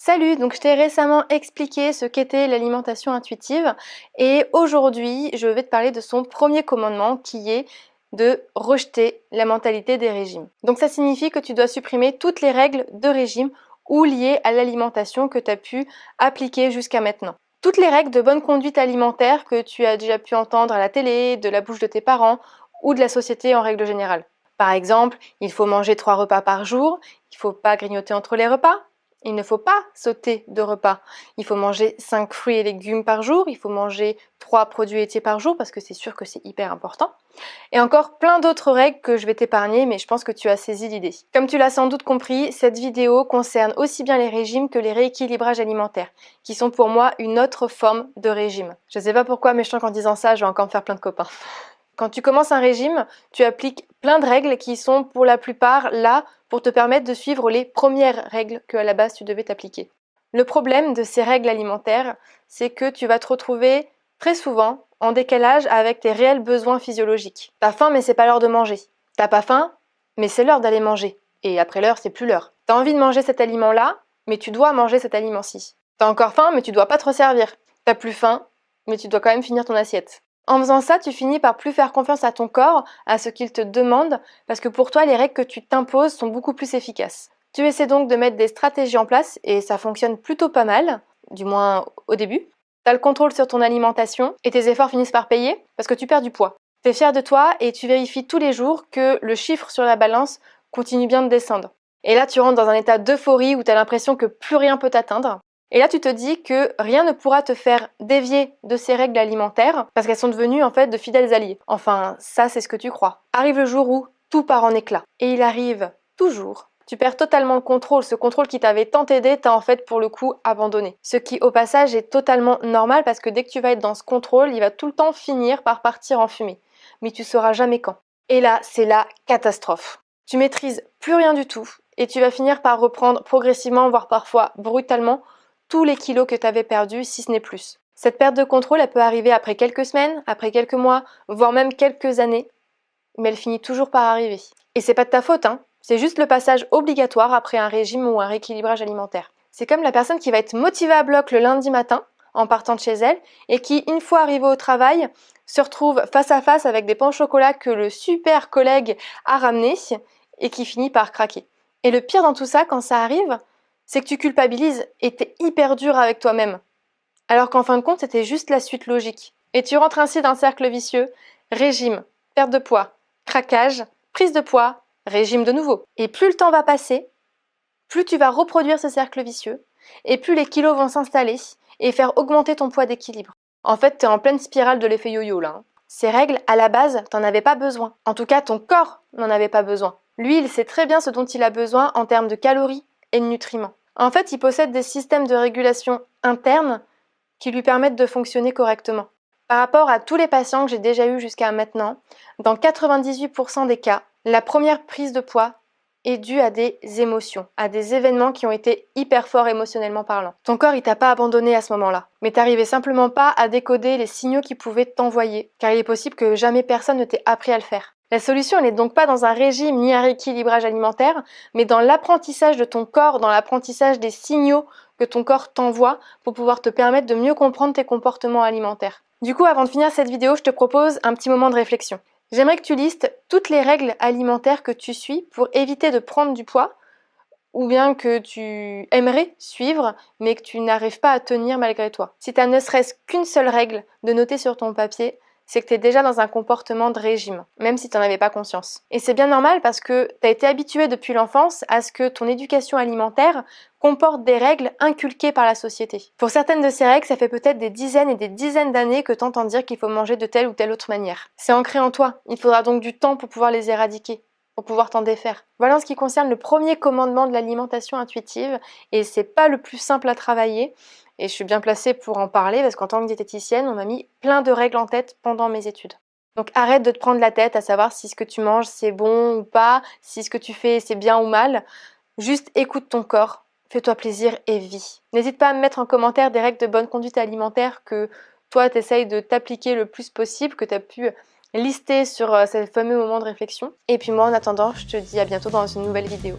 Salut, donc je t'ai récemment expliqué ce qu'était l'alimentation intuitive et aujourd'hui je vais te parler de son premier commandement qui est de rejeter la mentalité des régimes. Donc ça signifie que tu dois supprimer toutes les règles de régime ou liées à l'alimentation que tu as pu appliquer jusqu'à maintenant. Toutes les règles de bonne conduite alimentaire que tu as déjà pu entendre à la télé, de la bouche de tes parents ou de la société en règle générale. Par exemple, il faut manger 3 repas par jour, il ne faut pas grignoter entre les repas. Il ne faut pas sauter de repas. Il faut manger 5 fruits et légumes par jour. Il faut manger 3 produits laitiers par jour parce que c'est sûr que c'est hyper important. Et encore plein d'autres règles que je vais t'épargner, mais je pense que tu as saisi l'idée. Comme tu l'as sans doute compris, cette vidéo concerne aussi bien les régimes que les rééquilibrages alimentaires, qui sont pour moi une autre forme de régime. Je sais pas pourquoi, mais je sens qu'en disant ça, je vais encore me faire plein de copains. Quand tu commences un régime, tu appliques plein de règles qui sont pour la plupart là pour te permettre de suivre les premières règles que à la base tu devais t'appliquer. Le problème de ces règles alimentaires, c'est que tu vas te retrouver très souvent en décalage avec tes réels besoins physiologiques. T'as faim mais c'est pas l'heure de manger. T'as pas faim mais c'est l'heure d'aller manger. Et après l'heure, c'est plus l'heure. T'as envie de manger cet aliment-là, mais tu dois manger cet aliment-ci. T'as encore faim mais tu dois pas te resservir. T'as plus faim mais tu dois quand même finir ton assiette. En faisant ça, tu finis par plus faire confiance à ton corps, à ce qu'il te demande, parce que pour toi, les règles que tu t'imposes sont beaucoup plus efficaces. Tu essaies donc de mettre des stratégies en place, et ça fonctionne plutôt pas mal, du moins au début. Tu as le contrôle sur ton alimentation, et tes efforts finissent par payer, parce que tu perds du poids. Tu es fier de toi, et tu vérifies tous les jours que le chiffre sur la balance continue bien de descendre. Et là, tu rentres dans un état d'euphorie où tu as l'impression que plus rien peut t'atteindre. Et là, tu te dis que rien ne pourra te faire dévier de ces règles alimentaires parce qu'elles sont devenues en fait de fidèles alliés. Enfin, ça, c'est ce que tu crois. Arrive le jour où tout part en éclats. Et il arrive toujours. Tu perds totalement le contrôle. Ce contrôle qui t'avait tant aidé t'a en fait pour le coup abandonné. Ce qui au passage est totalement normal parce que dès que tu vas être dans ce contrôle, il va tout le temps finir par partir en fumée. Mais tu sauras jamais quand. Et là, c'est la catastrophe. Tu maîtrises plus rien du tout et tu vas finir par reprendre progressivement, voire parfois brutalement, tous les kilos que tu avais perdus, si ce n'est plus. Cette perte de contrôle, elle peut arriver après quelques semaines, après quelques mois, voire même quelques années, mais elle finit toujours par arriver. Et c'est pas de ta faute, hein. C'est juste le passage obligatoire après un régime ou un rééquilibrage alimentaire. C'est comme la personne qui va être motivée à bloc le lundi matin, en partant de chez elle, et qui, une fois arrivée au travail, se retrouve face à face avec des pains au chocolat que le super collègue a ramenés, et qui finit par craquer. Et le pire dans tout ça, quand ça arrive, c'est que tu culpabilises et t'es hyper dur avec toi-même. Alors qu'en fin de compte, c'était juste la suite logique. Et tu rentres ainsi d'un cercle vicieux, régime, perte de poids, craquage, prise de poids, régime de nouveau. Et plus le temps va passer, plus tu vas reproduire ce cercle vicieux, et plus les kilos vont s'installer et faire augmenter ton poids d'équilibre. En fait, t'es en pleine spirale de l'effet yo-yo là. Ces règles, à la base, t'en avais pas besoin. En tout cas, ton corps n'en avait pas besoin. Lui, il sait très bien ce dont il a besoin en termes de calories et de nutriments. En fait, il possède des systèmes de régulation internes qui lui permettent de fonctionner correctement. Par rapport à tous les patients que j'ai déjà eus jusqu'à maintenant, dans 98% des cas, la première prise de poids est due à des émotions, à des événements qui ont été hyper forts émotionnellement parlant. Ton corps, il t'a pas abandonné à ce moment-là, mais t'arrivais simplement pas à décoder les signaux qu'il pouvait t'envoyer, car il est possible que jamais personne ne t'ait appris à le faire. La solution, elle n'est donc pas dans un régime ni un rééquilibrage alimentaire, mais dans l'apprentissage de ton corps, dans l'apprentissage des signaux que ton corps t'envoie pour pouvoir te permettre de mieux comprendre tes comportements alimentaires. Du coup, avant de finir cette vidéo, je te propose un petit moment de réflexion. J'aimerais que tu listes toutes les règles alimentaires que tu suis pour éviter de prendre du poids, ou bien que tu aimerais suivre, mais que tu n'arrives pas à tenir malgré toi. Si tu as ne serait-ce qu'une seule règle de noter sur ton papier, c'est que tu es déjà dans un comportement de régime, même si tu n'en avais pas conscience. Et c'est bien normal parce que tu as été habitué depuis l'enfance à ce que ton éducation alimentaire comporte des règles inculquées par la société. Pour certaines de ces règles, ça fait peut-être des dizaines et des dizaines d'années que tu entends dire qu'il faut manger de telle ou telle autre manière. C'est ancré en toi, il faudra donc du temps pour pouvoir les éradiquer, pour pouvoir t'en défaire. Voilà en ce qui concerne le premier commandement de l'alimentation intuitive, et c'est pas le plus simple à travailler. Et je suis bien placée pour en parler parce qu'en tant que diététicienne, on m'a mis plein de règles en tête pendant mes études. Donc arrête de te prendre la tête à savoir si ce que tu manges c'est bon ou pas, si ce que tu fais c'est bien ou mal. Juste écoute ton corps, fais-toi plaisir et vis. N'hésite pas à me mettre en commentaire des règles de bonne conduite alimentaire que toi t'essayes de t'appliquer le plus possible, que tu as pu lister sur ce fameux moment de réflexion. Et puis moi en attendant, je te dis à bientôt dans une nouvelle vidéo.